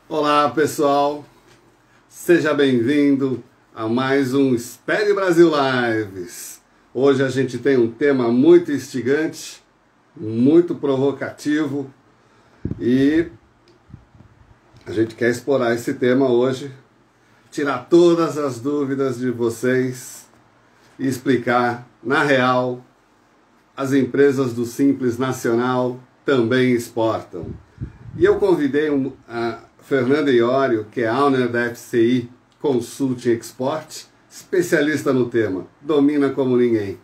Olá, pessoal. Seja bem-vindo a mais um Espere Brasil Lives. Hoje a gente tem um tema muito instigante, muito provocativo e a gente quer explorar esse tema hoje, tirar todas as dúvidas de vocês e explicar, na real, as empresas do Simples Nacional também exportam. E eu convidei a Fernanda Iorio, que é owner da FCI Consulting Export, especialista no tema, domina como ninguém,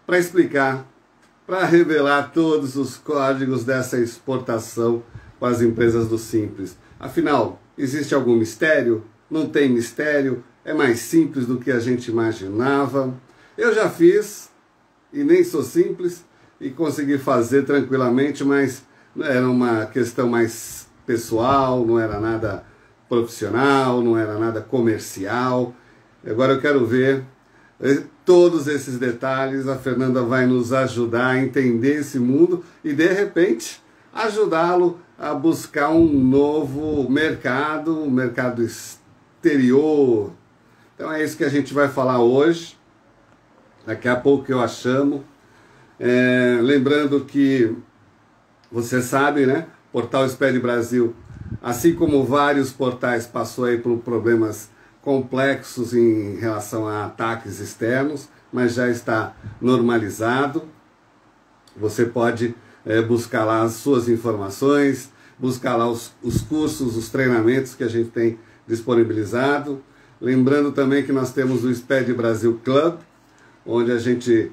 para explicar, para revelar todos os códigos dessa exportação com as empresas do Simples. Afinal, existe algum mistério? Não tem mistério? É mais simples do que a gente imaginava? Eu já fiz, e nem sou simples, e consegui fazer tranquilamente, mas era uma questão mais pessoal, não era nada profissional, não era nada comercial. Agora eu quero ver todos esses detalhes. A Fernanda vai nos ajudar a entender esse mundo e, de repente, ajudá-lo a buscar um novo mercado, um mercado exterior. Então é isso que a gente vai falar hoje. Daqui a pouco eu a chamo. Lembrando que você sabe, né? Portal Espere Brasil, assim como vários portais, passou aí por problemas complexos em relação a ataques externos, mas já está normalizado. Você pode buscar lá as suas informações, buscar lá os cursos, os treinamentos que a gente tem disponibilizado. Lembrando também que nós temos o Espere Brasil Club, onde a gente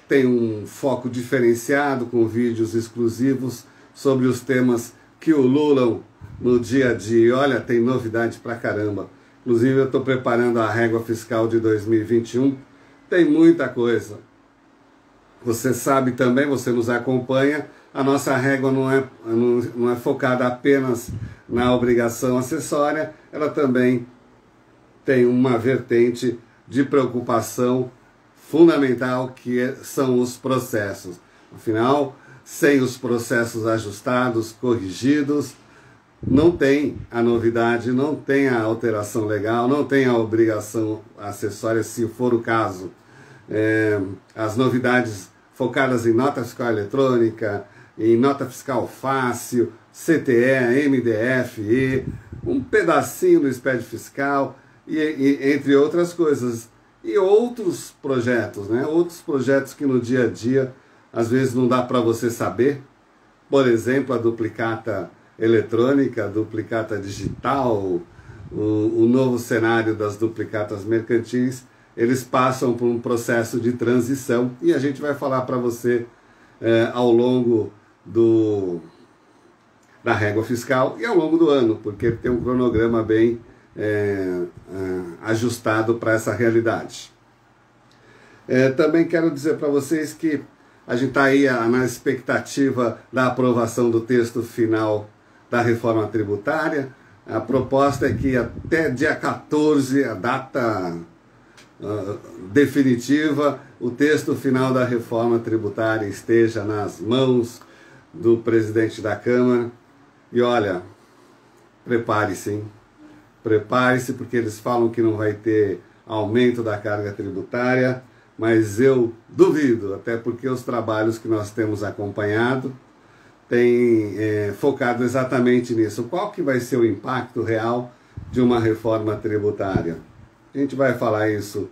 tem um foco diferenciado com vídeos exclusivos sobre os temas que ululam no dia a dia. Olha, tem novidade pra caramba. Inclusive eu estou preparando a régua fiscal de 2021. Tem muita coisa. Você sabe também, você nos acompanha, a nossa régua não é focada apenas na obrigação acessória, ela também tem uma vertente de preocupação fundamental, que são os processos. Afinal, sem os processos ajustados, corrigidos, não tem a novidade, não tem a alteração legal, não tem a obrigação acessória, se for o caso. As novidades focadas em nota fiscal eletrônica, em nota fiscal fácil, CTE, MDF, um pedacinho do SPED fiscal, e entre outras coisas. E outros projetos, né? Outros projetos que no dia a dia, às vezes não dá para você saber. Por exemplo, a duplicata eletrônica, a duplicata digital, o novo cenário das duplicatas mercantis, eles passam por um processo de transição e a gente vai falar para você ao longo da régua fiscal e ao longo do ano, porque tem um cronograma bem ajustado para essa realidade. Também quero dizer para vocês que a gente está aí na expectativa da aprovação do texto final da reforma tributária. A proposta é que até dia 14, a data definitiva, o texto final da reforma tributária esteja nas mãos do presidente da Câmara. E olha, prepare-se, hein? Prepare-se, porque eles falam que não vai ter aumento da carga tributária, mas eu duvido, até porque os trabalhos que nós temos acompanhado têm focado exatamente nisso. Qual que vai ser o impacto real de uma reforma tributária? A gente vai falar isso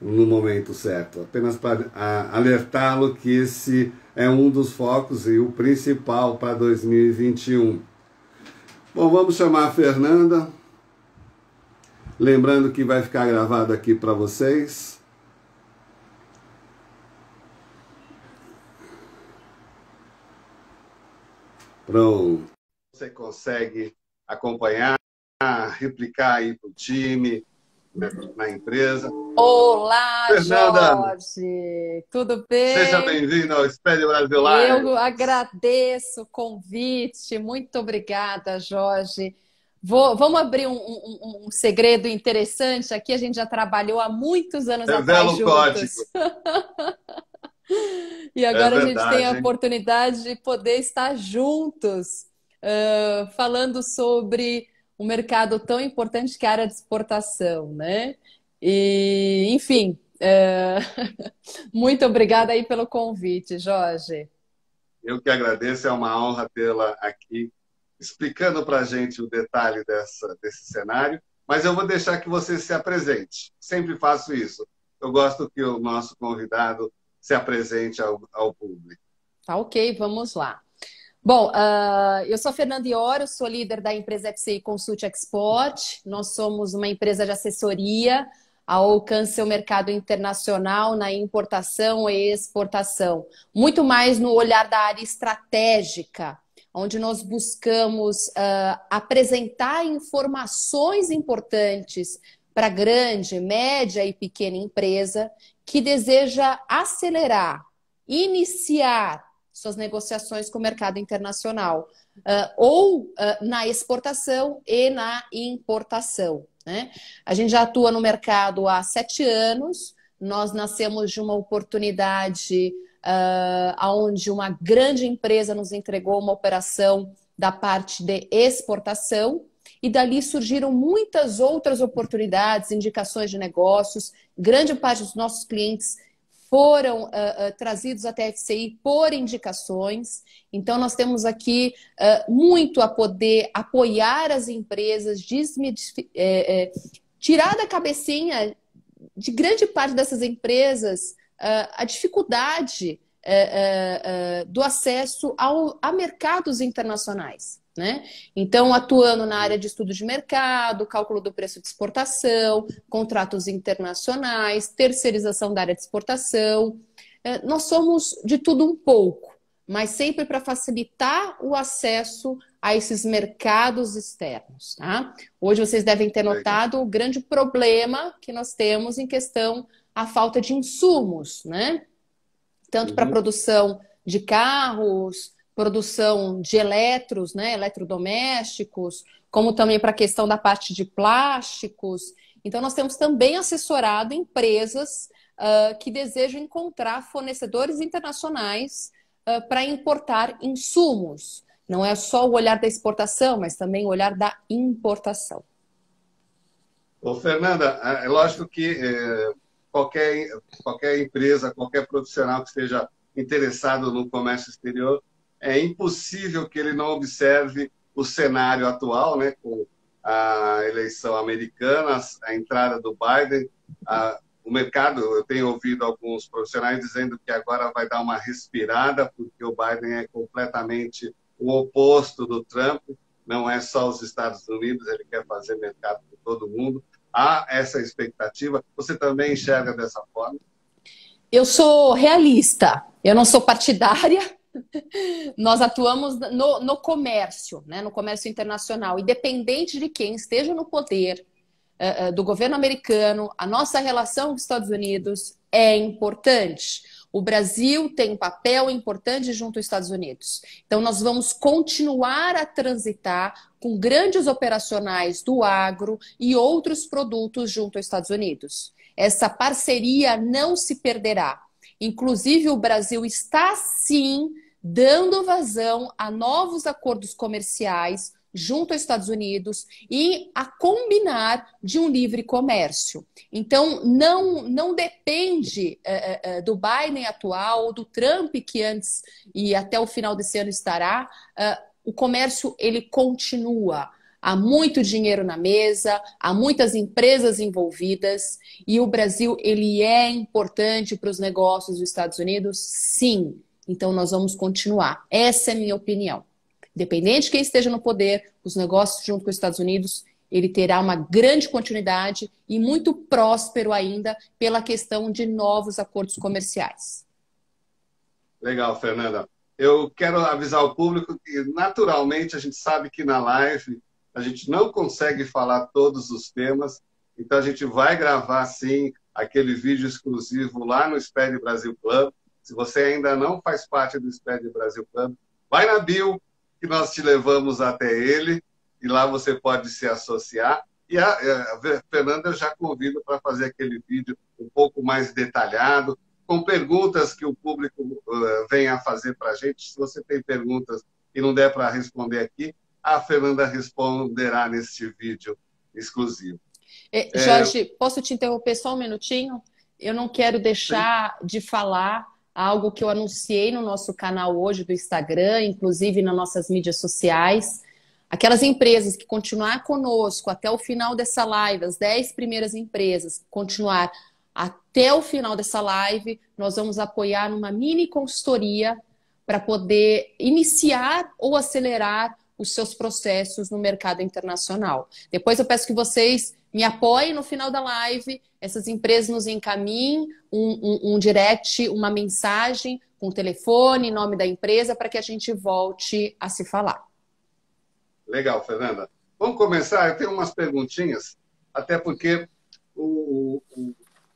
no momento certo, apenas para alertá-lo que esse é um dos focos e o principal para 2021. Bom, vamos chamar a Fernanda. Lembrando que vai ficar gravado aqui para vocês. Pronto. Você consegue acompanhar, replicar aí para o time, na empresa. Olá, Fernanda, Jorge! Tudo bem? seja bem-vindo ao Espere Brasil Live. Eu agradeço o convite. Muito obrigada, Jorge. Vamos abrir um segredo interessante aqui. A gente já trabalhou há muitos anos Revela atrás o código. juntos. E agora a gente tem a verdade, hein? oportunidade de poder estar juntos falando sobre um mercado tão importante que é a área de exportação, né? E, enfim, muito obrigada aí pelo convite, Jorge. Eu que agradeço, é uma honra tê-la aqui explicando para a gente o detalhe desse cenário, mas eu vou deixar que você se apresente. Sempre faço isso. Eu gosto que o nosso convidado se apresente ao público. Tá, ok, vamos lá. Bom, eu sou a Fernanda Ioro, sou líder da empresa FCI Consult Export. Nós somos uma empresa de assessoria ao alcance do mercado internacional na importação e exportação. Muito mais no olhar da área estratégica, onde nós buscamos apresentar informações importantes para grande, média e pequena empresa que deseja acelerar, iniciar suas negociações com o mercado internacional, ou na exportação e na importação, né? A gente já atua no mercado há 7 anos, nós nascemos de uma oportunidade onde uma grande empresa nos entregou uma operação da parte de exportação, e dali surgiram muitas outras oportunidades, indicações de negócios. Grande parte dos nossos clientes foram trazidos até a FCI por indicações. Então, nós temos aqui muito a poder apoiar as empresas, tirar da cabecinha de grande parte dessas empresas a dificuldade do acesso a mercados internacionais, né? Então, atuando na área de estudo de mercado, cálculo do preço de exportação, contratos internacionais, terceirização da área de exportação. Nós somos de tudo um pouco, mas sempre para facilitar o acesso a esses mercados externos, tá? Hoje vocês devem ter notado o grande problema que nós temos em questão à falta de insumos, né? Tanto para a produção de carros, produção de eletros, né, eletrodomésticos, como também para a questão da parte de plásticos. Então, nós temos também assessorado empresas que desejam encontrar fornecedores internacionais para importar insumos. Não é só o olhar da exportação, mas também o olhar da importação. Ô, Fernanda, é lógico que qualquer empresa, qualquer profissional que esteja interessado no comércio exterior, é impossível que ele não observe o cenário atual, né, com a eleição americana, a entrada do Biden, o mercado. Eu tenho ouvido alguns profissionais dizendo que agora vai dar uma respirada, porque o Biden é completamente o oposto do Trump, não é só os Estados Unidos, ele quer fazer mercado com todo mundo. Há essa expectativa. Você também enxerga dessa forma? Eu sou realista, eu não sou partidária. Nós atuamos no comércio, né, no comércio internacional. Independente de quem esteja no poder do governo americano, a nossa relação com os Estados Unidos é importante. O Brasil tem um papel importante junto aos Estados Unidos. Então, nós vamos continuar a transitar com grandes operacionais do agro e outros produtos junto aos Estados Unidos. Essa parceria não se perderá. Inclusive, o Brasil está, sim, dando vazão a novos acordos comerciais junto aos Estados Unidos e a combinar de um livre comércio. Então, não depende do Biden atual ou do Trump, que antes e até o final desse ano estará. O comércio, ele continua. Há muito dinheiro na mesa, há muitas empresas envolvidas e o Brasil, ele é importante para os negócios dos Estados Unidos? Sim. Então, nós vamos continuar. Essa é a minha opinião. Independente de quem esteja no poder, os negócios junto com os Estados Unidos, ele terá uma grande continuidade e muito próspero ainda pela questão de novos acordos comerciais. Legal, Fernanda. Eu quero avisar o público que, naturalmente, a gente sabe que na live a gente não consegue falar todos os temas, então a gente vai gravar, sim, aquele vídeo exclusivo lá no SPED Brasil Club. Se você ainda não faz parte do SPED Brasil Club, vai na bio, que nós te levamos até ele, e lá você pode se associar. E a Fernanda eu já convido para fazer aquele vídeo um pouco mais detalhado, com perguntas que o público venha a fazer para a gente. Se você tem perguntas e não der para responder aqui, a Fernanda responderá neste vídeo exclusivo. Jorge, posso te interromper só um minutinho? Eu não quero deixar Sim. de falar algo que eu anunciei no nosso canal hoje do Instagram, inclusive nas nossas mídias sociais. Aquelas empresas que continuar conosco até o final dessa live, as 10 primeiras empresas, continuar até o final dessa live, nós vamos apoiar numa mini consultoria para poder iniciar ou acelerar os seus processos no mercado internacional. Depois eu peço que vocês me apoiem no final da live, essas empresas nos encaminhem um direct, uma mensagem com o telefone, nome da empresa, para que a gente volte a se falar. Legal, Fernanda. Vamos começar? Eu tenho umas perguntinhas, até porque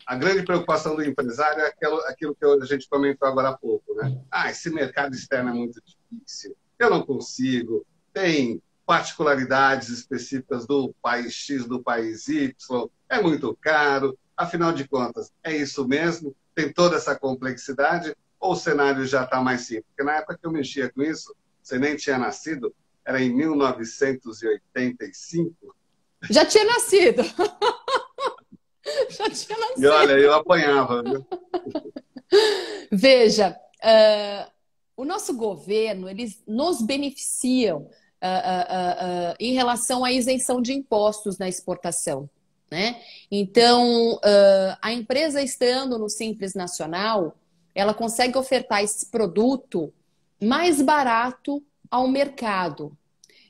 a grande preocupação do empresário é aquilo que a gente comentou agora há pouco, né? Esse mercado externo é muito difícil, eu não consigo, tem particularidades específicas do país X, do país Y, é muito caro, afinal de contas, é isso mesmo? Tem toda essa complexidade ou o cenário já está mais simples? Porque na época que eu mexia com isso, você nem tinha nascido, era em 1985. Já tinha nascido. Já tinha nascido. E olha, eu apanhava, viu? Veja, o nosso governo, eles nos beneficiam em relação à isenção de impostos na exportação, né? Então, a empresa estando no Simples Nacional, ela consegue ofertar esse produto mais barato ao mercado,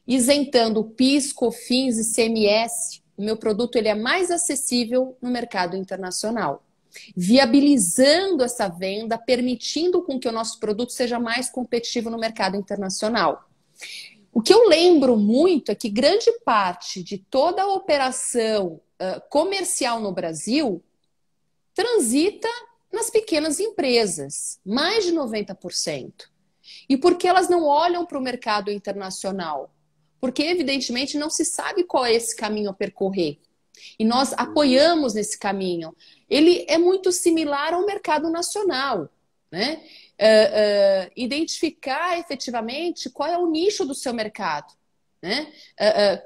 isentando PIS, COFINS e ICMS. O meu produto ele é mais acessível no mercado internacional, viabilizando essa venda, permitindo com que o nosso produto seja mais competitivo no mercado internacional. O que eu lembro muito é que grande parte de toda a operação comercial no Brasil transita nas pequenas empresas, mais de 90%. E por que elas não olham para o mercado internacional? Porque, evidentemente, não se sabe qual é esse caminho a percorrer. E nós apoiamos nesse caminho. Ele é muito similar ao mercado nacional, né? Identificar efetivamente qual é o nicho do seu mercado, né?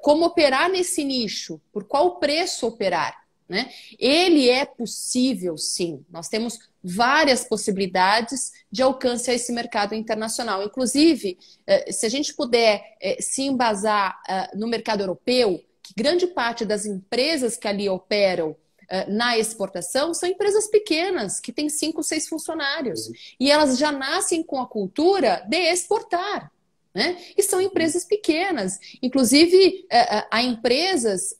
Como operar nesse nicho, por qual preço operar, né? Ele é possível, sim. Nós temos várias possibilidades de alcance a esse mercado internacional. Inclusive, se a gente puder se embasar no mercado europeu, que grande parte das empresas que ali operam na exportação são empresas pequenas, que têm 5, 6 funcionários. E elas já nascem com a cultura de exportar, né? E são empresas pequenas. Inclusive, há empresas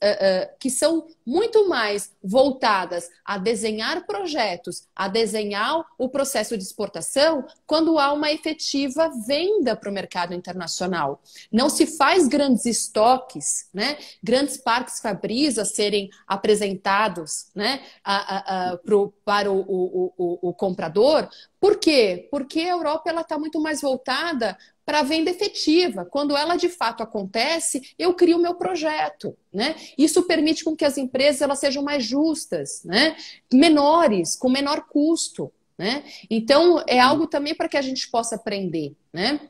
que são muito mais voltadas a desenhar projetos, a desenhar o processo de exportação, quando há uma efetiva venda para o mercado internacional. Não se faz grandes estoques, né? Grandes parques fabris a serem apresentados, né? Para o comprador. Por quê? Porque a Europa está muito mais voltada para a venda efetiva. Quando ela de fato acontece, eu crio o meu projeto, né? Isso permite com que as empresas elas sejam mais justas, né? Menores, com menor custo, né? Então, é algo também para que a gente possa aprender, né?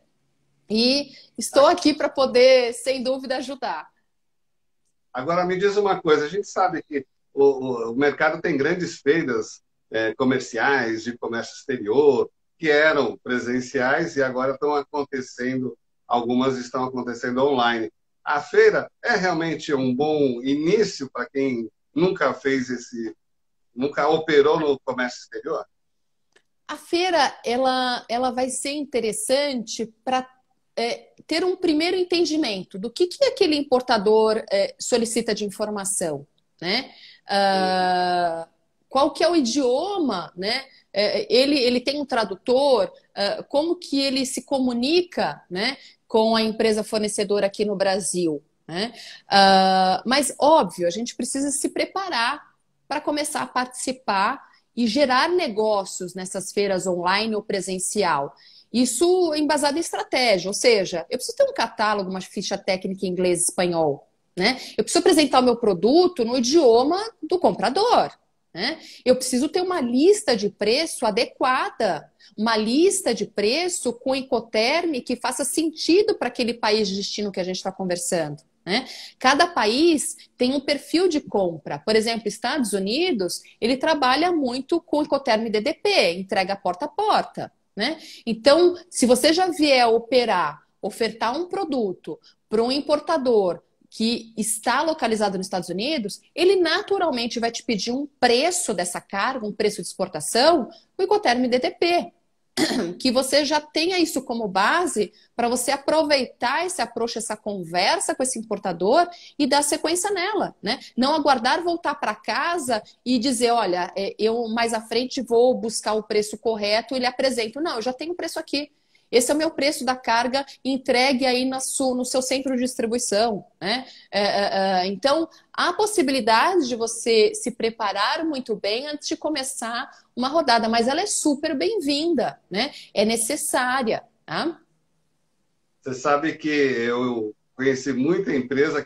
E estou aqui para poder, sem dúvida, ajudar. Agora, me diz uma coisa. A gente sabe que o mercado tem grandes feiras comerciais, de comércio exterior, que eram presenciais e agora estão acontecendo, algumas estão acontecendo online. A feira é realmente um bom início para quem nunca nunca operou no comércio exterior? A feira, ela vai ser interessante para ter um primeiro entendimento do que aquele importador solicita de informação, né? Qual que é o idioma, né? Ele tem um tradutor, como que ele se comunica, né, com a empresa fornecedora aqui no Brasil, né? Mas, óbvio, a gente precisa se preparar para começar a participar e gerar negócios nessas feiras online ou presencial. Isso embasado em estratégia, ou seja, eu preciso ter um catálogo, uma ficha técnica em inglês e espanhol, né? Eu preciso apresentar o meu produto no idioma do comprador, né? Eu preciso ter uma lista de preço adequada, uma lista de preço com Incoterm que faça sentido para aquele país de destino que a gente está conversando, né? Cada país tem um perfil de compra. Por exemplo, Estados Unidos, ele trabalha muito com Incoterm DDP, entrega porta a porta, né? Então, se você já vier ofertar um produto para um importador que está localizado nos Estados Unidos, ele naturalmente vai te pedir um preço dessa carga, um preço de exportação, o Incoterm DDP. Que você já tenha isso como base para você aproveitar esse approach, essa conversa com esse importador e dar sequência nela, né? Não aguardar voltar para casa e dizer, olha, eu mais à frente vou buscar o preço correto e lhe apresento. Não, eu já tenho o preço aqui. Esse é o meu preço da carga entregue aí no seu centro de distribuição, né? Então, há possibilidade de você se preparar muito bem antes de começar uma rodada, mas ela é super bem-vinda, né? É necessária, tá? Você sabe que eu conheci muita empresa,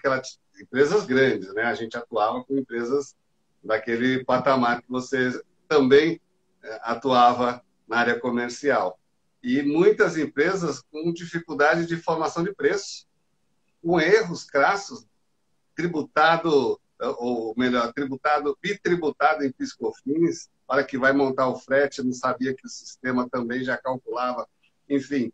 empresas grandes, né? A gente atuava com empresas daquele patamar que você também atuava na área comercial. E muitas empresas com dificuldade de formação de preço, com erros crassos, tributado, ou melhor, bitributado em PIS/COFINS, para que vai montar o frete, não sabia que o sistema também já calculava. Enfim,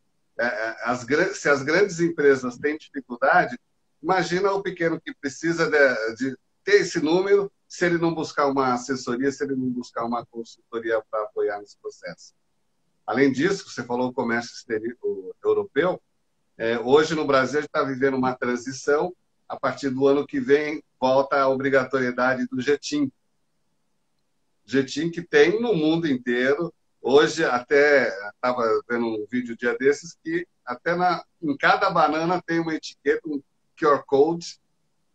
se as grandes empresas têm dificuldade, imagina o pequeno que precisa de ter esse número, se ele não buscar uma assessoria, se ele não buscar uma consultoria para apoiar nesse processo. Além disso, você falou o comércio exterior europeu, hoje no Brasil a gente está vivendo uma transição, a partir do ano que vem volta a obrigatoriedade do GTIM. GTIM que tem no mundo inteiro. Hoje até estava vendo um vídeo dia desses que até em cada banana tem uma etiqueta, um QR Code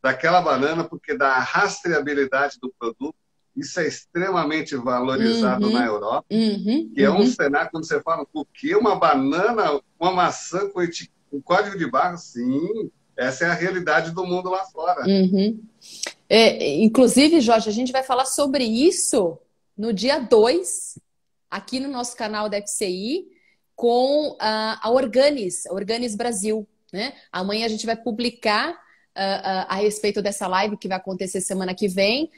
daquela banana, porque dá a rastreabilidade do produto. Isso é extremamente valorizado na Europa, que é um cenário, quando você fala, por que uma banana, uma maçã com código de barra? Sim, essa é a realidade do mundo lá fora. Inclusive, Jorge, a gente vai falar sobre isso no dia 2, aqui no nosso canal da FCI, com a Organis Brasil, né? Amanhã a gente vai publicar a respeito dessa live que vai acontecer semana que vem,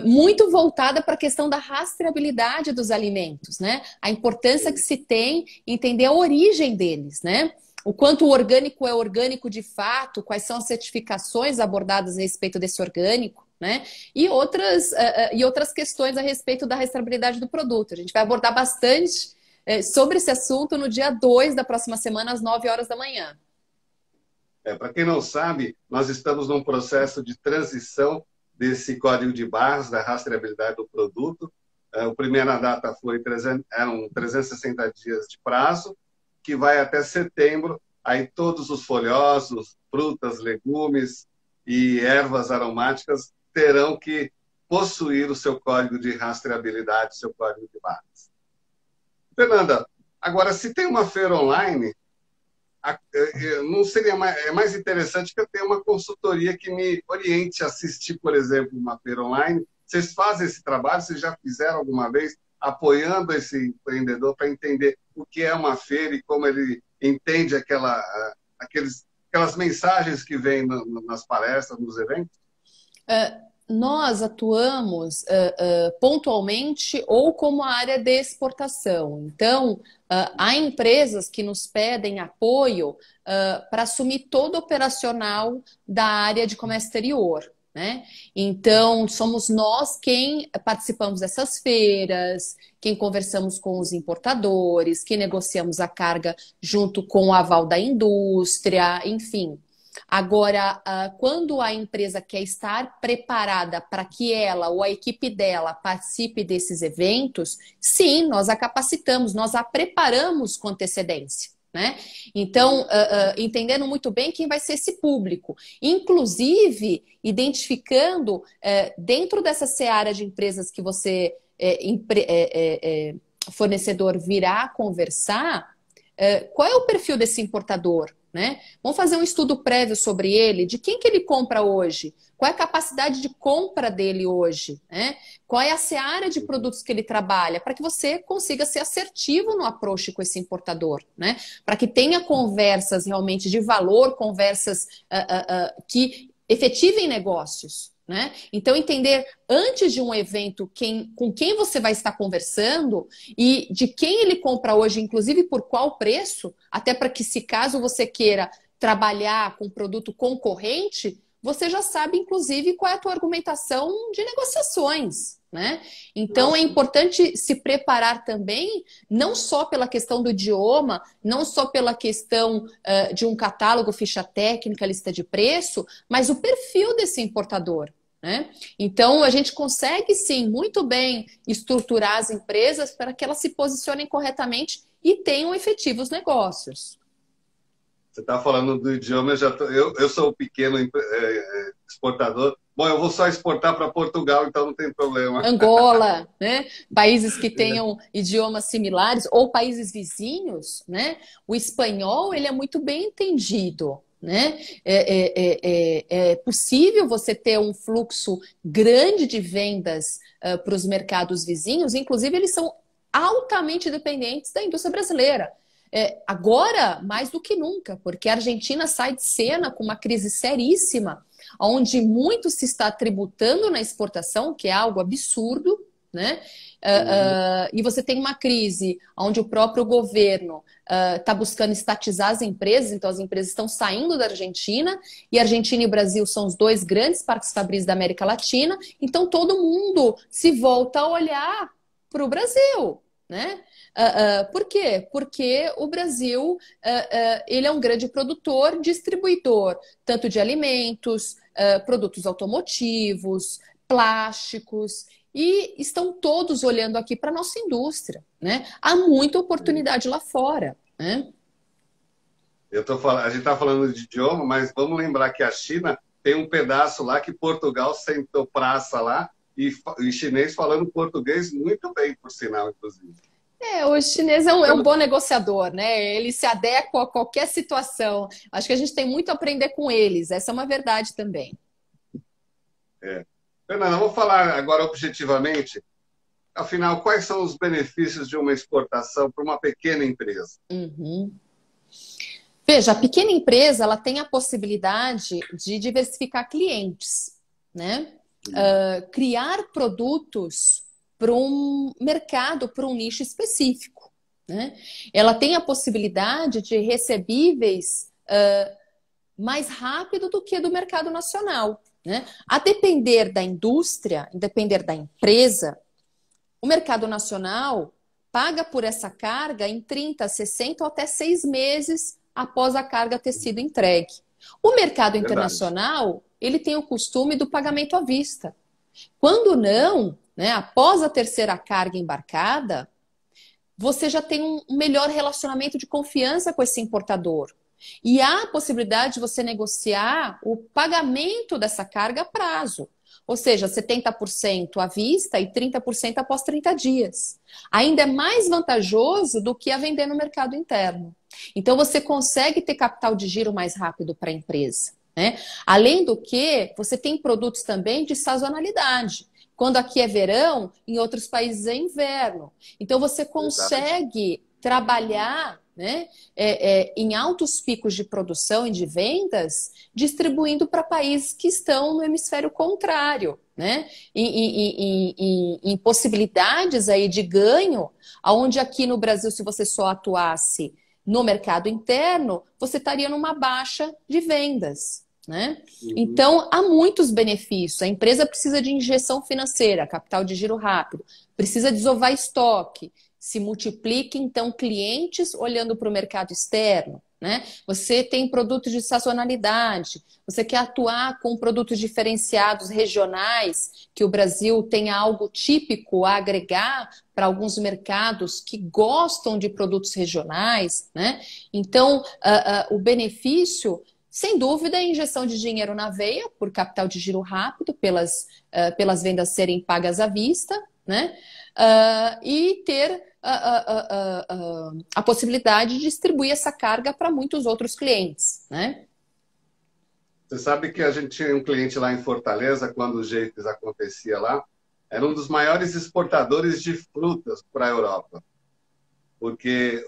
muito voltada para a questão da rastreabilidade dos alimentos, né? A importância que se tem entender a origem deles, né? O quanto o orgânico é orgânico de fato, quais são as certificações abordadas a respeito desse orgânico, né? E outras questões a respeito da rastreabilidade do produto. A gente vai abordar bastante sobre esse assunto no dia 2 da próxima semana, às 9 horas da manhã. Para quem não sabe, nós estamos num processo de transição desse código de barras, da rastreabilidade do produto. A primeira data eram 360 dias de prazo, que vai até setembro. Aí todos os folhosos, frutas, legumes e ervas aromáticas terão que possuir o seu código de rastreabilidade, seu código de barras. Fernanda, agora, se tem uma feira online, não seria mais interessante que eu tenha uma consultoria que me oriente a assistir, por exemplo, uma feira online? Vocês fazem esse trabalho? Vocês já fizeram alguma vez apoiando esse empreendedor para entender o que é uma feira e como ele entende aquelas mensagens que vêm nas palestras, nos eventos? Nós atuamos pontualmente ou como a área de exportação. Então, há empresas que nos pedem apoio para assumir todo o operacional da área de comércio exterior, né? Então, somos nós quem participamos dessas feiras, quem conversamos com os importadores, quem negociamos a carga junto com o aval da indústria, enfim. Agora, quando a empresa quer estar preparada para que ela ou a equipe dela participe desses eventos, sim, nós a capacitamos, nós a preparamos com antecedência, né? Então, entendendo muito bem quem vai ser esse público, inclusive identificando dentro dessa seara de empresas que você, fornecedor, virá conversar, qual é o perfil desse importador? né? Vamos fazer um estudo prévio sobre ele, de quem que ele compra hoje, qual é a capacidade de compra dele hoje, né? Qual é a seara de produtos que ele trabalha, para que você consiga ser assertivo no approach com esse importador, né? Para que tenha conversas realmente de valor, conversas que efetivem negócios, né? Então, entender antes de um evento com quem você vai estar conversando e de quem ele compra hoje, inclusive por qual preço, até para que, se caso você queira trabalhar com produto concorrente, você já sabe, inclusive, qual é a tua argumentação de negociações, né? Então, é importante se preparar também, não só pela questão do idioma, não só pela questão de um catálogo, ficha técnica, lista de preço, mas o perfil desse importador, né? Então, a gente consegue, sim, muito bem estruturar as empresas para que elas se posicionem corretamente e tenham efetivos negócios. Você está falando do idioma, eu sou um pequeno exportador. Bom, eu vou só exportar para Portugal, então não tem problema. Angola, né? Países que tenham idiomas similares ou países vizinhos, né? O espanhol, ele é muito bem entendido, né? É possível você ter um fluxo grande de vendas para os mercados vizinhos, inclusive eles são altamente dependentes da indústria brasileira. Agora, mais do que nunca, porque a Argentina sai de cena com uma crise seríssima, onde muito se está tributando na exportação, que é algo absurdo, né? E você tem uma crise onde o próprio governo está buscando estatizar as empresas, então as empresas estão saindo da Argentina, e a Argentina e o Brasil são os dois grandes parques fabris da América Latina, então todo mundo se volta a olhar para o Brasil, né? Por quê? Porque o Brasil ele é um grande produtor, distribuidor, tanto de alimentos, produtos automotivos, plásticos, e estão todos olhando aqui para a nossa indústria, né? Há muita oportunidade lá fora, né? A gente está falando de idioma, mas vamos lembrar que a China tem um pedaço lá que Portugal sentou praça lá e chinês falando português muito bem, por sinal, inclusive. O chinês é um bom negociador, né? Ele se adequa a qualquer situação. Acho que a gente tem muito a aprender com eles. Essa é uma verdade também. Fernanda, vamos falar agora objetivamente. Afinal, quais são os benefícios de uma exportação para uma pequena empresa? Veja, a pequena empresa ela tem a possibilidade de diversificar clientes, né? Criar produtos para um mercado, para um nicho específico, né? Ela tem a possibilidade de recebíveis mais rápido do que do mercado nacional, né? A depender da indústria, a depender da empresa, o mercado nacional paga por essa carga em 30, 60 ou até 6 meses após a carga ter sido entregue. O mercado internacional, ele tem o costume do pagamento à vista. Quando não, né, após a terceira carga embarcada, você já tem um melhor relacionamento de confiança com esse importador. E há a possibilidade de você negociar o pagamento dessa carga a prazo. Ou seja, 70% à vista e 30% após 30 dias. Ainda é mais vantajoso do que a vender no mercado interno. Então, você consegue ter capital de giro mais rápido para a empresa, né? Além do que, você tem produtos também de sazonalidade. Quando aqui é verão, em outros países é inverno. Então, você consegue trabalhar, né, em altos picos de produção e de vendas, distribuindo para países que estão no hemisfério contrário, né? Em possibilidades aí de ganho, onde aqui no Brasil, se você só atuasse no mercado interno, você estaria numa baixa de vendas, né? Então, há muitos benefícios. A empresa precisa de injeção financeira, capital de giro rápido, precisa desovar estoque, se multiplica, então, clientes olhando para o mercado externo, né? Você tem produtos de sazonalidade, você quer atuar com produtos diferenciados regionais, que o Brasil tem algo típico a agregar para alguns mercados que gostam de produtos regionais, né? Então, o benefício, sem dúvida, é a injeção de dinheiro na veia, por capital de giro rápido, pelas vendas serem pagas à vista, né? E ter a possibilidade de distribuir essa carga para muitos outros clientes, né? Você sabe que a gente tinha um cliente lá em Fortaleza, quando o GEIPES acontecia lá, era um dos maiores exportadores de frutas para a Europa, porque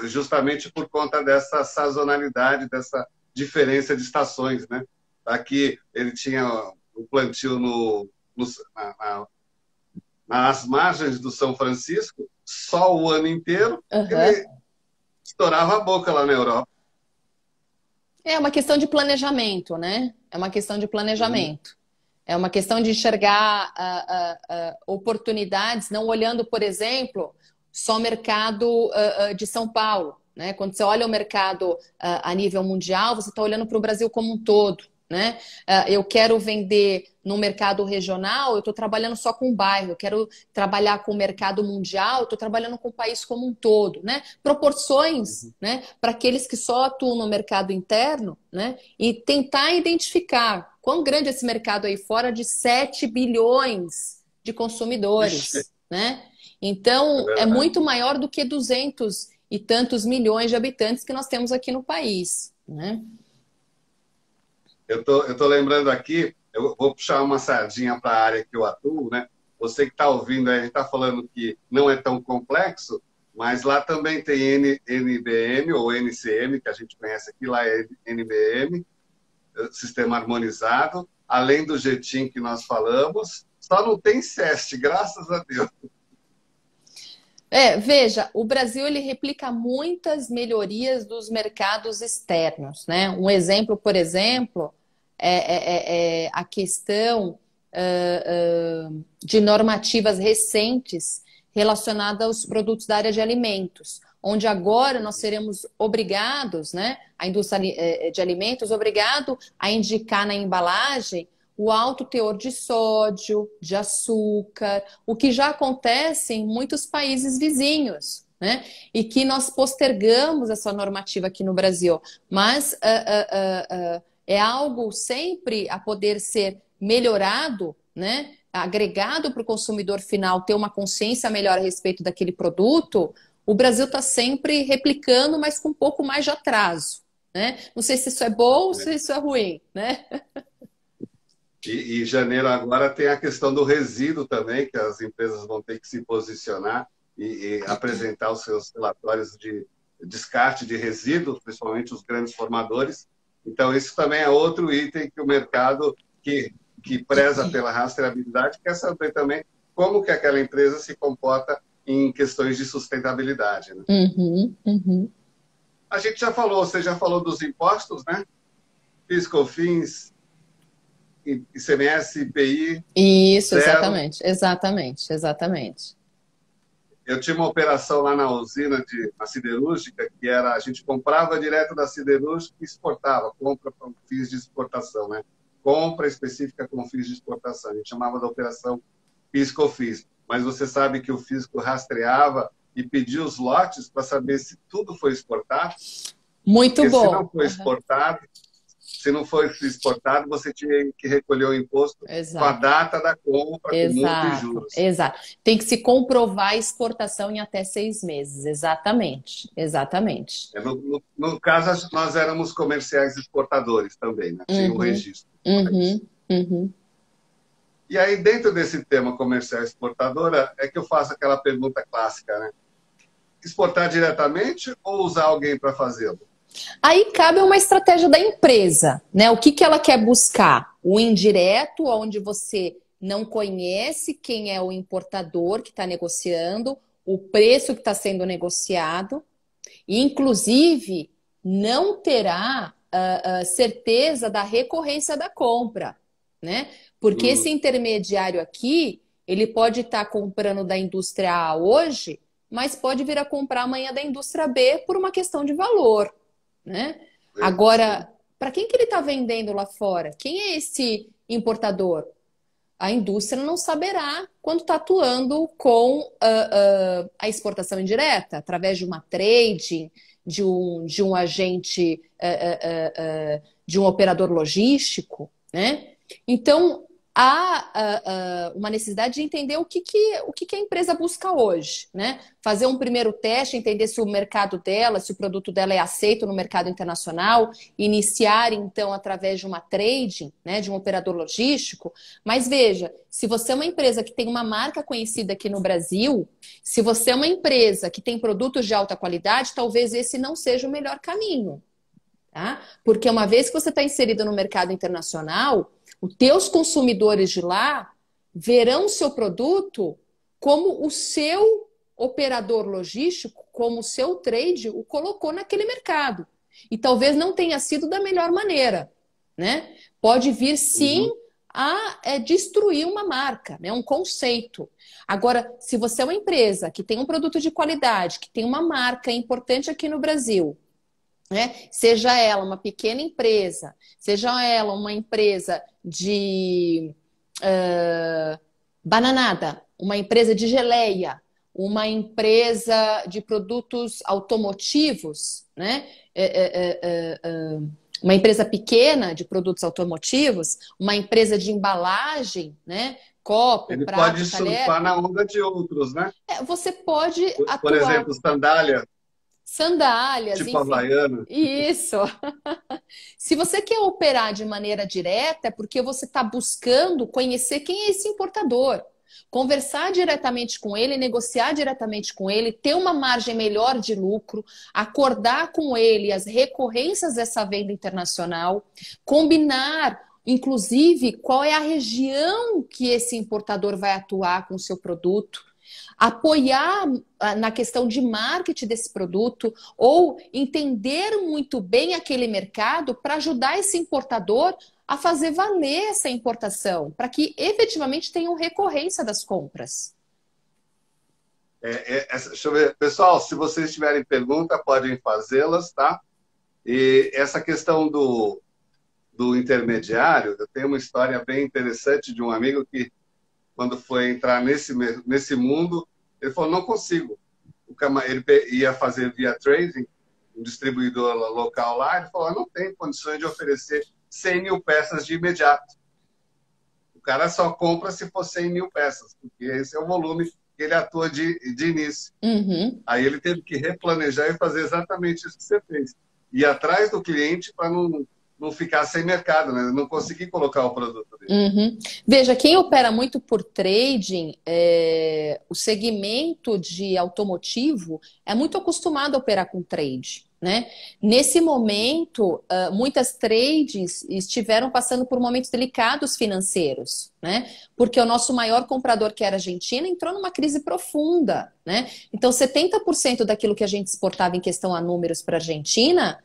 justamente por conta dessa sazonalidade, dessa diferença de estações, né? Aqui ele tinha o plantio nas margens do São Francisco, só o ano inteiro, Uhum. ele estourava a boca lá na Europa. É uma questão de planejamento, né? É uma questão de Uhum. planejamento. É uma questão de enxergar oportunidades, não olhando, por exemplo, só o mercado de São Paulo, né? Quando você olha o mercado a nível mundial, você está olhando para o Brasil como um todo, né? Eu quero vender no mercado regional, eu estou trabalhando só com o bairro. Eu quero trabalhar com o mercado mundial, eu estou trabalhando com o país como um todo, né? Proporções, né? Para aqueles que só atuam no mercado interno, né? E tentar identificar quão grande é esse mercado aí fora de 7 bilhões de Ixi, consumidores, né? é Então, é verdade. muito maior do que 200 e tantos milhões de habitantes que nós temos aqui no país, né? Eu tô lembrando aqui, eu vou puxar uma sardinha para a área que eu atuo, né? Você que está ouvindo, a gente está falando que não é tão complexo, mas lá também tem NBM ou NCM, que a gente conhece aqui, lá é NBM, Sistema Harmonizado, além do JETIM que nós falamos, só não tem SEST, graças a Deus. Veja, o Brasil ele replica muitas melhorias dos mercados externos, né? Um exemplo, por exemplo, é a questão de normativas recentes relacionadas aos produtos da área de alimentos, onde agora nós seremos obrigados, né, a indústria de alimentos, obrigado a indicar na embalagem o alto teor de sódio, de açúcar, o que já acontece em muitos países vizinhos, né? E que nós postergamos essa normativa aqui no Brasil. Mas é algo sempre a poder ser melhorado, né? Agregado para o consumidor final ter uma consciência melhor a respeito daquele produto. O Brasil está sempre replicando, mas com um pouco mais de atraso, né? Não sei se isso é bom ou se isso é ruim, né? E janeiro agora tem a questão do resíduo também, que as empresas vão ter que se posicionar e apresentar os seus relatórios de descarte de resíduos, principalmente os grandes formadores. Então, isso também é outro item que o mercado que preza pela rastreabilidade quer saber também como que aquela empresa se comporta em questões de sustentabilidade, né? Uhum, uhum. A gente já falou, você já falou dos impostos, né? PIS, COFINS, ICMS, IPI, Isso, zero. exatamente, exatamente, exatamente. Eu tinha uma operação lá na usina, na siderúrgica, que era a gente comprava direto da siderúrgica e exportava, compra com fins de exportação, né? Compra específica com fins de exportação. A gente chamava da operação PIS/COFINS. Mas você sabe que o fisco rastreava e pedia os lotes para saber se tudo foi exportado, Muito porque se não bom. foi exportado, se não foi exportado, você tinha que recolher o imposto com a Exato, data da compra, com multa e exato, juros. exato. Tem que se comprovar a exportação em até 6 meses. Exatamente, exatamente. No caso, nós éramos comerciais exportadores também, né? Tinha o Uhum, registro. uhum, uhum. E aí, dentro desse tema comercial exportadora, é que eu faço aquela pergunta clássica, né? Exportar diretamente ou usar alguém para fazê-lo? Aí cabe uma estratégia da empresa, né? O que que ela quer buscar? O indireto, onde você não conhece quem é o importador que está negociando, o preço que está sendo negociado, e inclusive não terá certeza da recorrência da compra, né? Porque esse Hum, intermediário aqui, ele pode estar comprando da indústria A hoje, mas pode vir a comprar amanhã da indústria B por uma questão de valor, né? sim. Agora, para quem que ele está vendendo lá fora? Quem é esse importador? A indústria não saberá quando está atuando com a exportação indireta, através de uma trade, de um agente, de um operador logístico, né? Então, há uma necessidade de entender o que a empresa busca hoje, né? Fazer um primeiro teste, entender se o mercado dela, se o produto dela é aceito no mercado internacional, iniciar então através de uma trading, né, de um operador logístico. Mas veja, se você é uma empresa que tem uma marca conhecida aqui no Brasil, se você é uma empresa que tem produtos de alta qualidade, talvez esse não seja o melhor caminho. Tá? Porque uma vez que você está inserido no mercado internacional, os teus consumidores de lá verão o seu produto como o seu operador logístico, como o seu trade o colocou naquele mercado. E talvez não tenha sido da melhor maneira, né? Pode vir sim a destruir uma marca, né? Um conceito. Agora, se você é uma empresa que tem um produto de qualidade, que tem uma marca importante aqui no Brasil, né? Seja ela uma pequena empresa, seja ela uma empresa de bananada, uma empresa de geleia, uma empresa de produtos automotivos, né? Uma empresa pequena de produtos automotivos, uma empresa de embalagem, né? Copo, Ele prato, pode talher. surfar na onda de outros, né? Você pode Por atuar. exemplo, sandália, Sandálias, tipo enfim. Havaiana. Isso. Se você quer operar de maneira direta, é porque você está buscando conhecer quem é esse importador. Conversar diretamente com ele, negociar diretamente com ele, ter uma margem melhor de lucro, acordar com ele as recorrências dessa venda internacional, combinar, inclusive, qual é a região que esse importador vai atuar com o seu produto, apoiar na questão de marketing desse produto ou entender muito bem aquele mercado para ajudar esse importador a fazer valer essa importação, para que efetivamente tenham recorrência das compras. Deixa eu ver. Pessoal, se vocês tiverem pergunta, podem fazê-las, tá? E essa questão do intermediário, eu tenho uma história bem interessante de um amigo que, quando foi entrar nesse mundo, ele falou, não consigo. Ele ia fazer via trading, um distribuidor local lá, ele falou, não tem condições de oferecer 100 mil peças de imediato. O cara só compra se for 100 mil peças, porque esse é o volume que ele atua de início. Aí ele teve que replanejar e fazer exatamente isso que você fez. Ir atrás do cliente para não ficar sem mercado, né? Não conseguir colocar o produto dele. Veja, quem opera muito por trading, o segmento de automotivo é muito acostumado a operar com trade, né? Nesse momento, muitas trades estiveram passando por momentos delicados financeiros, né? Porque o nosso maior comprador, que era a Argentina, entrou numa crise profunda, né? Então, 70% daquilo que a gente exportava em questão a números para a Argentina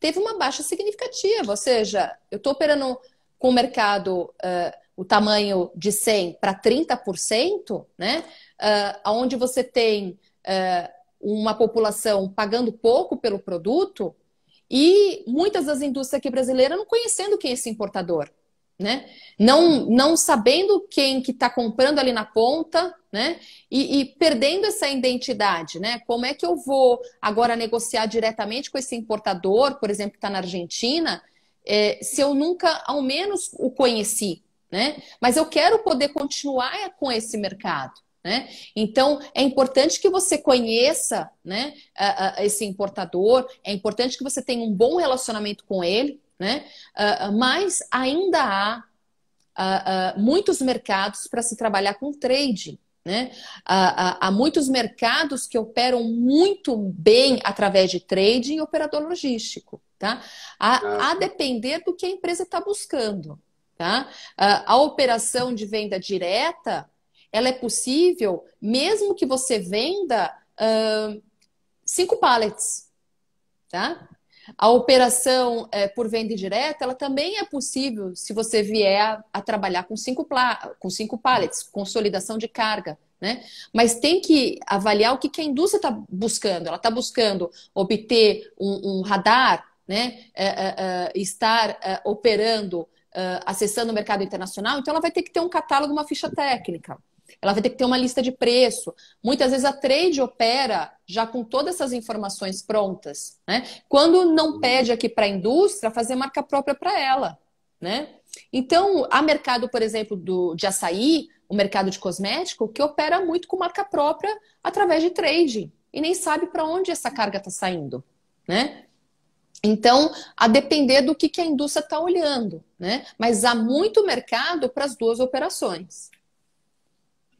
teve uma baixa significativa, ou seja, eu estou operando com o mercado o tamanho de 100 para 30%, né? Onde você tem uma população pagando pouco pelo produto e muitas das indústrias aqui brasileiras não conhecendo quem é esse importador, né? Não sabendo quem que está comprando ali na ponta, né? E perdendo essa identidade, né? Como é que eu vou agora negociar diretamente com esse importador, por exemplo, que está na Argentina, se eu nunca, ao menos, o conheci, né? Mas eu quero poder continuar com esse mercado, né? Então, é importante que você conheça, né, esse importador, é importante que você tenha um bom relacionamento com ele, né? Mas ainda há muitos mercados para se trabalhar com trading, né? Há muitos mercados que operam muito bem através de trading e operador logístico, tá? A depender do que a empresa está buscando, tá? A operação de venda direta, ela é possível mesmo que você venda 5 pallets, tá? A operação por venda direta, ela também é possível se você vier a trabalhar com 5 pallets, consolidação de carga, né? Mas tem que avaliar o que a indústria está buscando. Ela está buscando obter um radar, né? Estar operando, acessando o mercado internacional, então ela vai ter que ter um catálogo, uma ficha técnica. Ela vai ter que ter uma lista de preço. Muitas vezes a trade opera já com todas essas informações prontas, né? Quando não pede aqui para a indústria fazer marca própria para ela, né? Então, há mercado, por exemplo, de açaí, o mercado de cosmético, que opera muito com marca própria através de trading e nem sabe para onde essa carga está saindo, né? Então, a depender do que a indústria está olhando, né? Mas há muito mercado para as duas operações.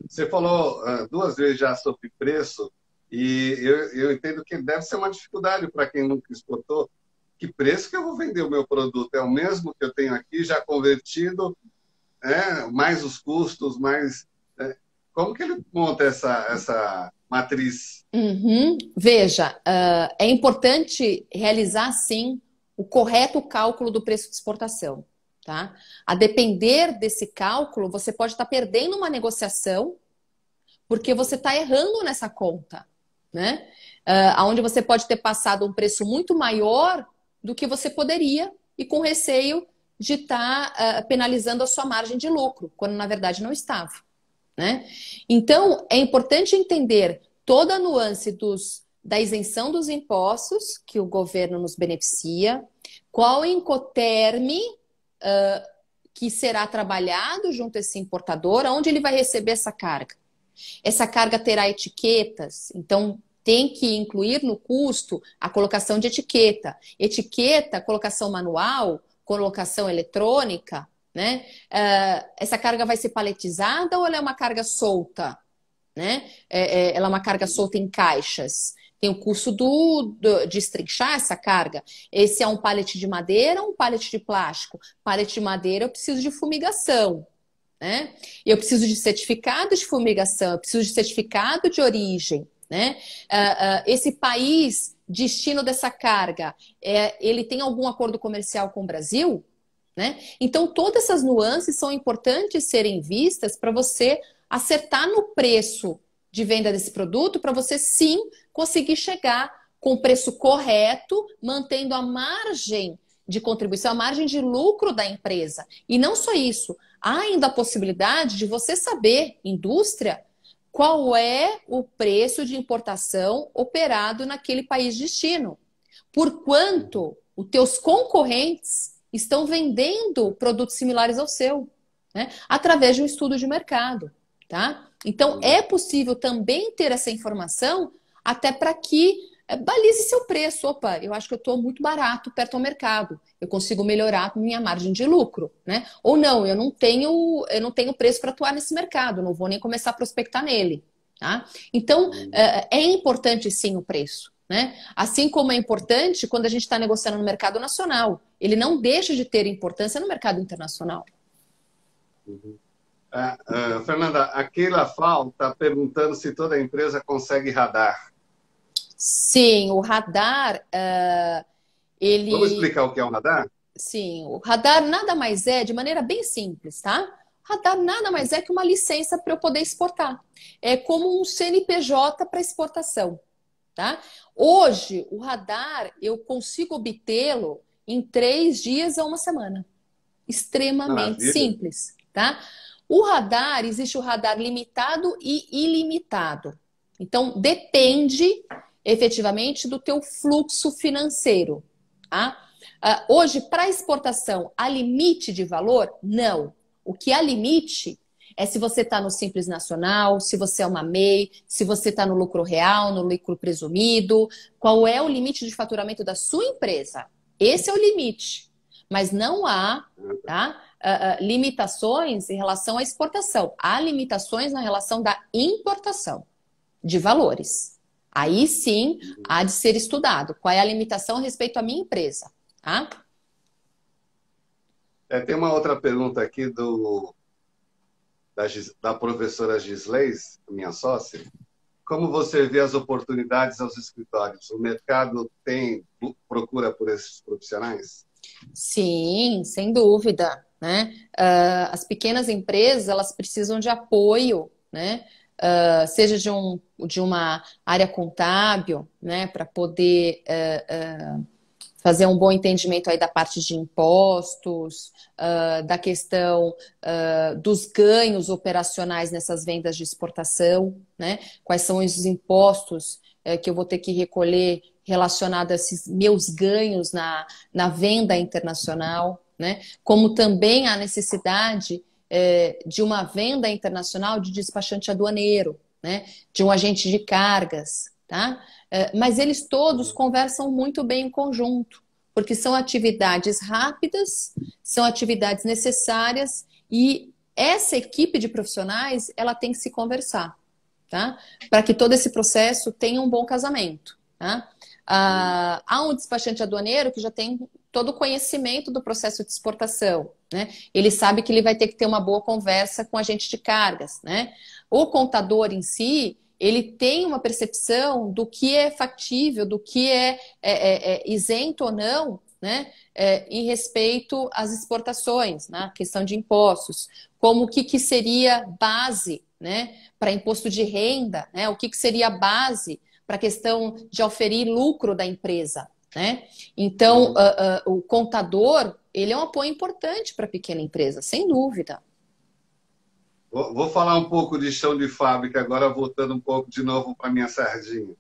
Você falou duas vezes já sobre preço, e eu entendo que deve ser uma dificuldade para quem nunca exportou. Que preço que eu vou vender o meu produto? É o mesmo que eu tenho aqui, já convertido, mais os custos, mais... como que ele monta essa matriz? Uhum. Veja, é importante realizar, sim, o correto cálculo do preço de exportação, tá? A depender desse cálculo, você pode estar perdendo uma negociação porque você está errando nessa conta, né? Onde você pode ter passado um preço muito maior do que você poderia e com receio de estar penalizando a sua margem de lucro, quando na verdade não estava, né? Então, é importante entender toda a nuance da isenção dos impostos que o governo nos beneficia, qual Incoterm que será trabalhado junto a esse importador, onde ele vai receber essa carga. Essa carga terá etiquetas, então tem que incluir no custo a colocação de etiqueta. Etiqueta, colocação manual, colocação eletrônica, né? Essa carga vai ser paletizada ou ela é uma carga solta? Né? Ela é uma carga solta em caixas. Tem o custo de estrinchar essa carga. Esse é um pallet de madeira ou um pallet de plástico? Pallet de madeira eu preciso de fumigação. Né? Eu preciso de certificado de fumigação, eu preciso de certificado de origem. Né? Esse país, destino dessa carga, ele tem algum acordo comercial com o Brasil? Né? Então, todas essas nuances são importantes serem vistas para você acertar no preço de venda desse produto, para você sim conseguir chegar com o preço correto, mantendo a margem de contribuição, a margem de lucro da empresa. E não só isso, há ainda a possibilidade de você saber, indústria, qual é o preço de importação operado naquele país de destino. Por quanto os teus concorrentes estão vendendo produtos similares ao seu, né? Através de um estudo de mercado. Tá? Então, é possível também ter essa informação até para que balize seu preço. Opa, eu acho que eu estou muito barato perto ao mercado. Eu consigo melhorar minha margem de lucro, né? Ou não, eu não tenho preço para atuar nesse mercado, não vou nem começar a prospectar nele. Tá? Então, é importante sim o preço. Né? Assim como é importante quando a gente está negociando no mercado nacional. Ele não deixa de ter importância no mercado internacional. Fernanda, a Keila Fal está perguntando se toda empresa consegue radar. Sim, o radar, ele... Vamos explicar o que é um radar? Sim, o radar nada mais é, de maneira bem simples, tá? Radar nada mais é que uma licença para eu poder exportar. É como um CNPJ para exportação, tá? Hoje, o radar, eu consigo obtê-lo em 3 dias a 1 semana. Extremamente simples, tá? O radar, existe o radar limitado e ilimitado. Então, depende efetivamente do teu fluxo financeiro. Tá? Hoje, para exportação, há limite de valor? Não. O que há limite é se você está no Simples Nacional, se você é uma MEI, se você está no lucro real, no lucro presumido. Qual é o limite de faturamento da sua empresa? Esse é o limite. Mas não há, tá? Limitações em relação à exportação. Há limitações na relação da importação de valores. Aí sim há de ser estudado. Qual é a limitação a respeito à minha empresa? Tá? Tem uma outra pergunta aqui da professora Gisleis, minha sócia. Como você vê as oportunidades aos escritórios? O mercado tem procura por esses profissionais? Sim, sem dúvida, né? As pequenas empresas, elas precisam de apoio, né? Seja de uma área contábil, né? Para poder fazer um bom entendimento aí da parte de impostos, da questão dos ganhos operacionais nessas vendas de exportação, né? Quais são os impostos que eu vou ter que recolher relacionado a esses meus ganhos na venda internacional, né? Como também há necessidade de uma venda internacional de despachante aduaneiro, né? De um agente de cargas, tá? Mas eles todos conversam muito bem em conjunto, porque são atividades rápidas, são atividades necessárias e essa equipe de profissionais, ela tem que se conversar, tá? Para que todo esse processo tenha um bom casamento, tá? Há um despachante aduaneiro que já tem todo o conhecimento do processo de exportação, né? Ele sabe que ele vai ter que ter uma boa conversa com o agente de cargas, né? O contador em si, ele tem uma percepção do que é factível, do que é isento ou não, né? Em respeito às exportações, né? Questão de impostos, como o que seria base, né? Para imposto de renda, né? O que seria base para a questão de oferir lucro da empresa, né? Então, o contador, ele é um apoio importante para a pequena empresa, sem dúvida. Vou falar um pouco de chão de fábrica agora, voltando um pouco de novo para minha sardinha.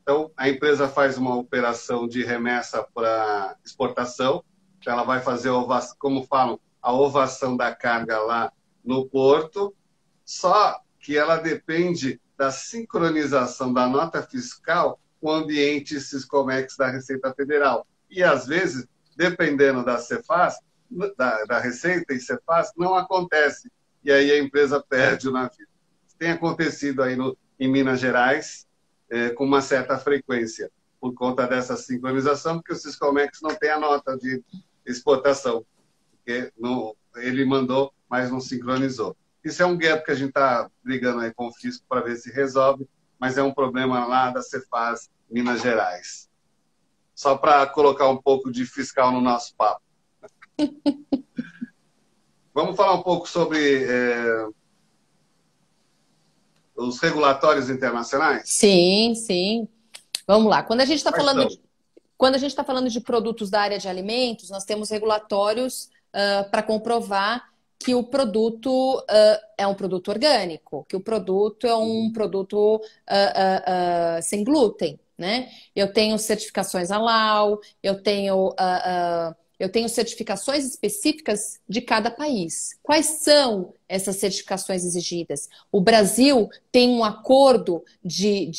Então, a empresa faz uma operação de remessa para exportação, então ela vai fazer, como falam, a ovação da carga lá no porto, só que ela depende da sincronização da nota fiscal com o ambiente Siscomex da Receita Federal. E, às vezes, dependendo da Cefaz, da Receita e Cefaz, não acontece. E aí a empresa perde o navio. Tem acontecido aí em Minas Gerais com uma certa frequência, por conta dessa sincronização, porque o Siscomex não tem a nota de exportação. Porque ele mandou, mas não sincronizou. Isso é um gap que a gente está brigando aí com o fisco para ver se resolve, mas é um problema lá da Cefaz, Minas Gerais. Só para colocar um pouco de fiscal no nosso papo. Vamos falar um pouco sobre os regulatórios internacionais? Sim, sim. Vamos lá. Quando a gente está falando de produtos da área de alimentos, nós temos regulatórios para comprovar que o produto é um produto orgânico, que o produto é um produto sem glúten, né? Eu tenho certificações halal, eu tenho certificações específicas de cada país. Quais são essas certificações exigidas? O Brasil tem um acordo de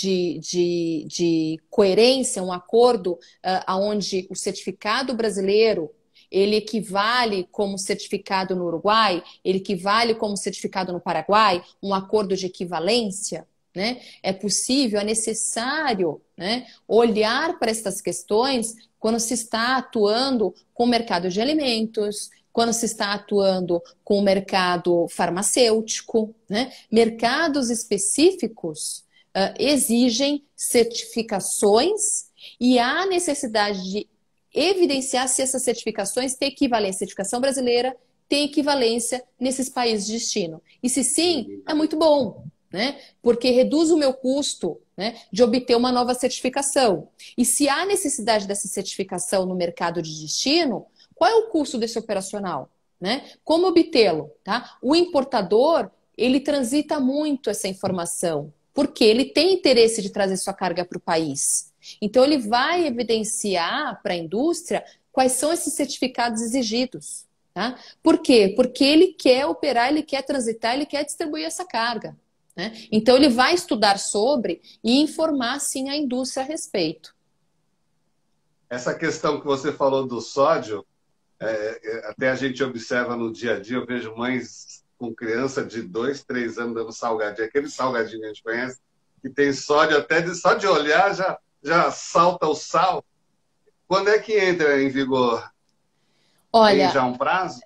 coerência, um acordo onde o certificado brasileiro ele equivale como certificado no Uruguai, ele equivale como certificado no Paraguai, um acordo de equivalência, né? É possível, é necessário, né, olhar para essas questões quando se está atuando com o mercado de alimentos, quando se está atuando com o mercado farmacêutico, né? Mercados específicos exigem certificações e há necessidade de evidenciar se essas certificações têm equivalência. A certificação brasileira tem equivalência nesses países de destino. E se sim, é muito bom, né? Porque reduz o meu custo, né, de obter uma nova certificação. E se há necessidade dessa certificação no mercado de destino, qual é o custo desse operacional, né? Como obtê-lo, tá? O importador, ele transita muito essa informação, porque ele tem interesse de trazer sua carga para o país. Então, ele vai evidenciar para a indústria quais são esses certificados exigidos. Tá? Por quê? Porque ele quer operar, ele quer transitar, ele quer distribuir essa carga. Né? Então, ele vai estudar sobre e informar, sim, a indústria a respeito. Essa questão que você falou do sódio, até a gente observa no dia a dia, eu vejo mães com criança de 2, 3 anos dando salgadinho, aquele salgadinho que a gente conhece, que tem sódio, até só de olhar já salta o sal. Quando é que entra em vigor? Olha, tem já um prazo?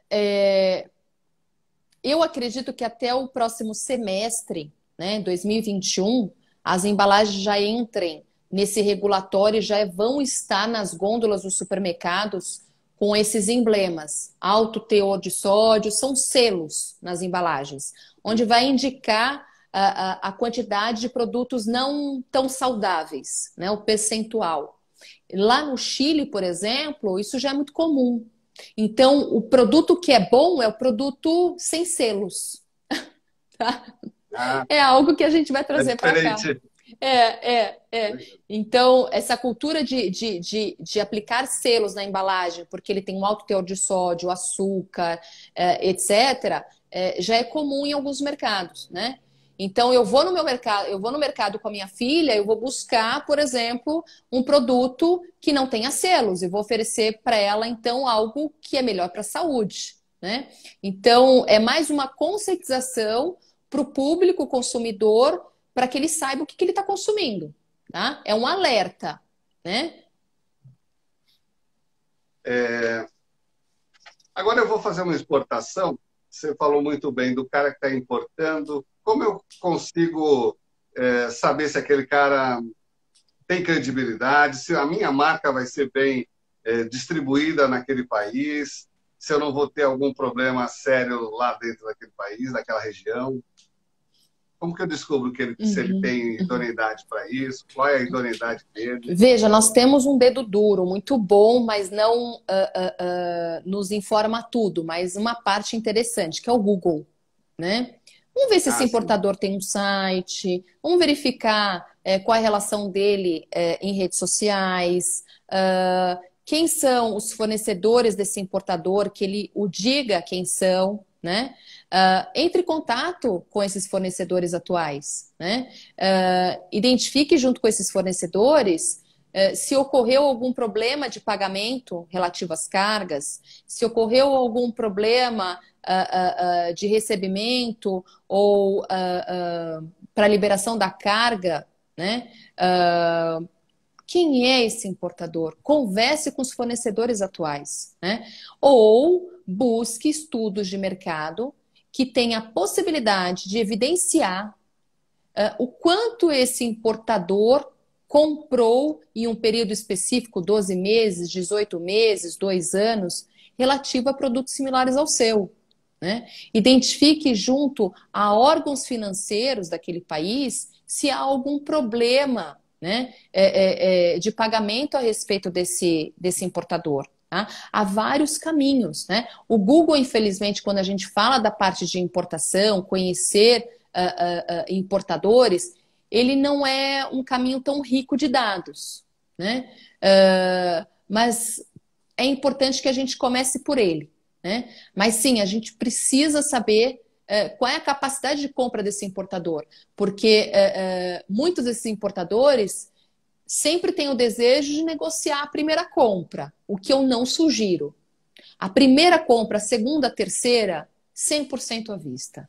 Eu acredito que até o próximo semestre, né, 2021, as embalagens já entrem nesse regulatório e já vão estar nas gôndolas dos supermercados com esses emblemas. Alto teor de sódio, são selos nas embalagens, onde vai indicar a quantidade de produtos não tão saudáveis, né, o percentual. Lá no Chile, por exemplo, isso já é muito comum. Então, o produto que é bom é o produto sem selos. Tá? É algo que a gente vai trazer para cá. Então, essa cultura de aplicar selos na embalagem, porque ele tem um alto teor de sódio, açúcar, etc., já é comum em alguns mercados, né? Então, eu vou no mercado com a minha filha, eu vou buscar, por exemplo, um produto que não tenha selos, e vou oferecer para ela, então, algo que é melhor para a saúde, né? Então, é mais uma conscientização para o público consumidor para que ele saiba o que ele está consumindo, tá? É um alerta, né? Agora eu vou fazer uma exportação. Você falou muito bem do cara que está importando. Como eu consigo saber se aquele cara tem credibilidade, se a minha marca vai ser bem distribuída naquele país, se eu não vou ter algum problema sério lá dentro daquele país, daquela região? Como que eu descubro se ele tem idoneidade para isso? Qual é a idoneidade dele? Veja, nós temos um dedo duro, muito bom, mas não nos informa tudo, mas uma parte interessante, que é o Google, né? Vamos ver se esse Sim. importador tem um site, vamos verificar qual é a relação dele em redes sociais, quem são os fornecedores desse importador, que ele o diga quem são, né? Entre em contato com esses fornecedores atuais, né? Identifique junto com esses fornecedores se ocorreu algum problema de pagamento relativo às cargas, se ocorreu algum problema de recebimento ou para liberação da carga, né? Quem é esse importador? Converse com os fornecedores atuais, né? Ou busque estudos de mercado que tenha a possibilidade de evidenciar o quanto esse importador comprou em um período específico, 12 meses, 18 meses, 2 anos, relativo a produtos similares ao seu, né? Identifique junto a órgãos financeiros daquele país se há algum problema, né, de pagamento a respeito desse importador. Tá? Há vários caminhos, né? O Google, infelizmente, quando a gente fala da parte de importação, conhecer importadores, ele não é um caminho tão rico de dados, né? Mas é importante que a gente comece por ele, né? Mas sim, a gente precisa saber qual é a capacidade de compra desse importador, porque muitos desses importadores sempre têm o desejo de negociar a primeira compra, o que eu não sugiro. A primeira compra, a segunda, a terceira, 100% à vista.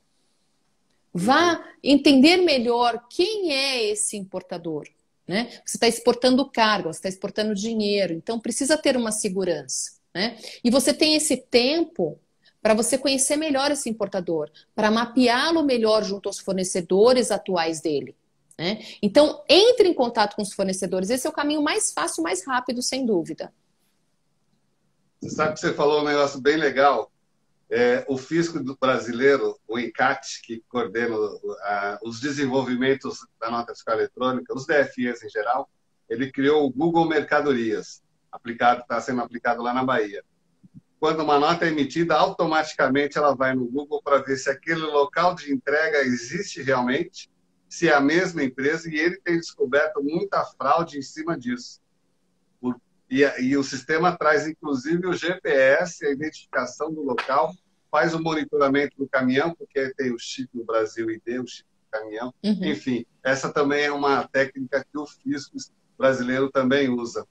Vá entender melhor quem é esse importador, né? Você está exportando carga, você está exportando dinheiro, então precisa ter uma segurança, né? E você tem esse tempo para você conhecer melhor esse importador, para mapeá-lo melhor junto aos fornecedores atuais dele, né? Então, entre em contato com os fornecedores. Esse é o caminho mais fácil, mais rápido, sem dúvida. Você sabe que você falou um negócio bem legal. O fisco brasileiro, o ENCAT, que coordena os desenvolvimentos da nota fiscal eletrônica, os DFIs em geral, ele criou o Google Mercadorias, está sendo aplicado lá na Bahia. Quando uma nota é emitida, automaticamente ela vai no Google para ver se aquele local de entrega existe realmente, se é a mesma empresa, e ele tem descoberto muita fraude em cima disso. E o sistema traz, inclusive, o GPS, a identificação do local, faz o monitoramento do caminhão, porque tem o chip no Brasil ID, o chip do caminhão. Uhum. Enfim, essa também é uma técnica que o fisco brasileiro também usa.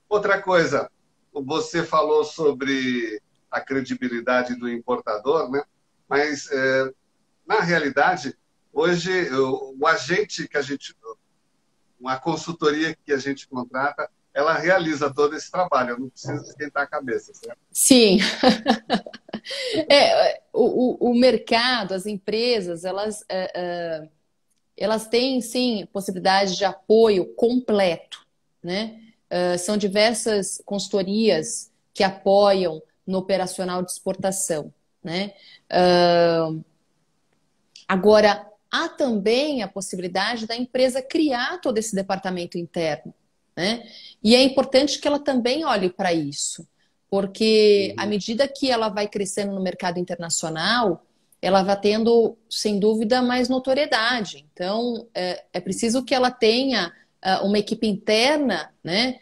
Outra coisa, você falou sobre a credibilidade do importador, né? Mas, na realidade, hoje, o agente que uma consultoria que a gente contrata, ela realiza todo esse trabalho, eu não preciso esquentar a cabeça, certo? Sim. O mercado, as empresas, elas têm, sim, possibilidade de apoio completo, né? São diversas consultorias que apoiam no operacional de exportação, né? Agora, há também a possibilidade da empresa criar todo esse departamento interno, né? E é importante que ela também olhe para isso, porque à medida que ela vai crescendo no mercado internacional, ela vai tendo, sem dúvida, mais notoriedade. Então, é preciso que ela tenha uma equipe interna, né?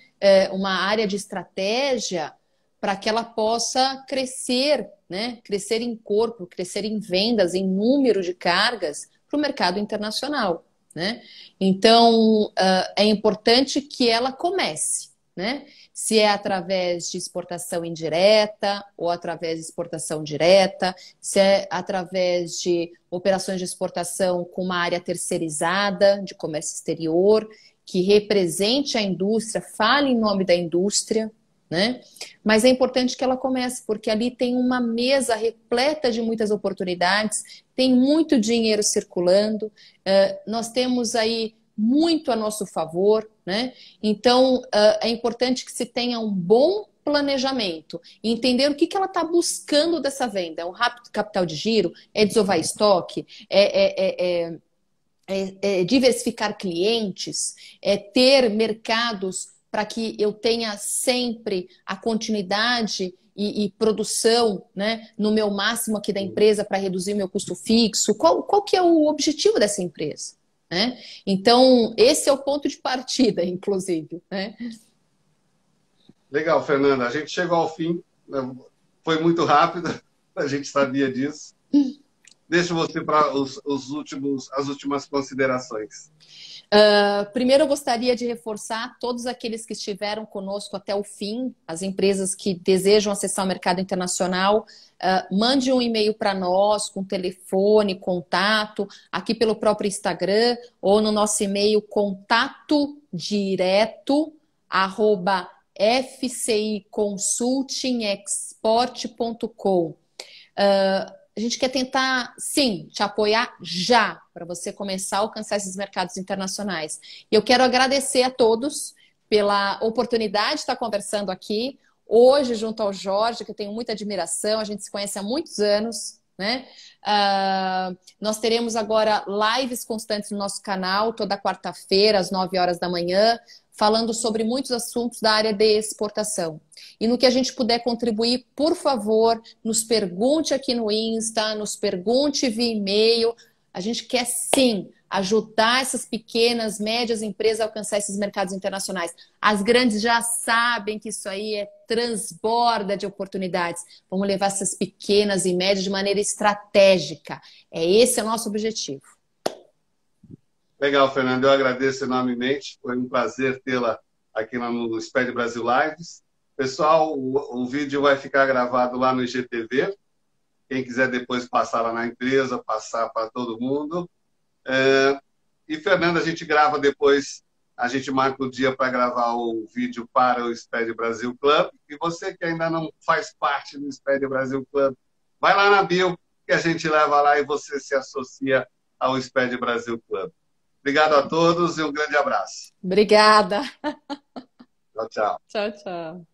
Uma área de estratégia para que ela possa crescer, né? Crescer em corpo, crescer em vendas, em número de cargas para o mercado internacional, né? Então, é importante que ela comece, né? Se é através de exportação indireta ou através de exportação direta, se é através de operações de exportação com uma área terceirizada de comércio exterior, que represente a indústria, fale em nome da indústria, né? Mas é importante que ela comece, porque ali tem uma mesa repleta de muitas oportunidades, tem muito dinheiro circulando, nós temos aí muito a nosso favor, né? Então, é importante que se tenha um bom planejamento, entender o que ela está buscando dessa venda. É um rápido capital de giro? É desovar estoque? Diversificar clientes? É ter mercados para que eu tenha sempre a continuidade e produção, né, no meu máximo aqui da empresa para reduzir meu custo fixo? Qual que é o objetivo dessa empresa? Né? Então, esse é o ponto de partida, inclusive. Né? Legal, Fernanda. A gente chegou ao fim. Foi muito rápido, a gente sabia disso. Deixo você para as últimas considerações. Primeiro, eu gostaria de reforçar todos aqueles que estiveram conosco até o fim, as empresas que desejam acessar o mercado internacional, mande um e-mail para nós com telefone, contato, aqui pelo próprio Instagram ou no nosso e-mail contatodireto@fciconsultingexport.com. A gente quer tentar, sim, te apoiar já, para você começar a alcançar esses mercados internacionais. E eu quero agradecer a todos pela oportunidade de estar conversando aqui, hoje, junto ao Jorge, que eu tenho muita admiração, a gente se conhece há muitos anos, né? Nós teremos agora lives constantes no nosso canal, toda quarta-feira, às 9 horas da manhã, falando sobre muitos assuntos da área de exportação. E no que a gente puder contribuir, por favor, nos pergunte aqui no Insta, nos pergunte via e-mail. A gente quer, sim, ajudar essas pequenas, médias empresas a alcançar esses mercados internacionais. As grandes já sabem que isso aí transborda de oportunidades. Vamos levar essas pequenas e médias de maneira estratégica. Esse é o nosso objetivo. Legal, Fernando. Eu agradeço enormemente. Foi um prazer tê-la aqui no SPED Brasil Lives. Pessoal, o vídeo vai ficar gravado lá no IGTV. Quem quiser depois passar lá na empresa, passar para todo mundo. E, Fernando, a gente grava depois, a gente marca o dia para gravar o vídeo para o SPED Brasil Club. E você que ainda não faz parte do SPED Brasil Club, vai lá na bio que a gente leva lá e você se associa ao SPED Brasil Club. Obrigado a todos e um grande abraço. Obrigada. Tchau, tchau. Tchau, tchau.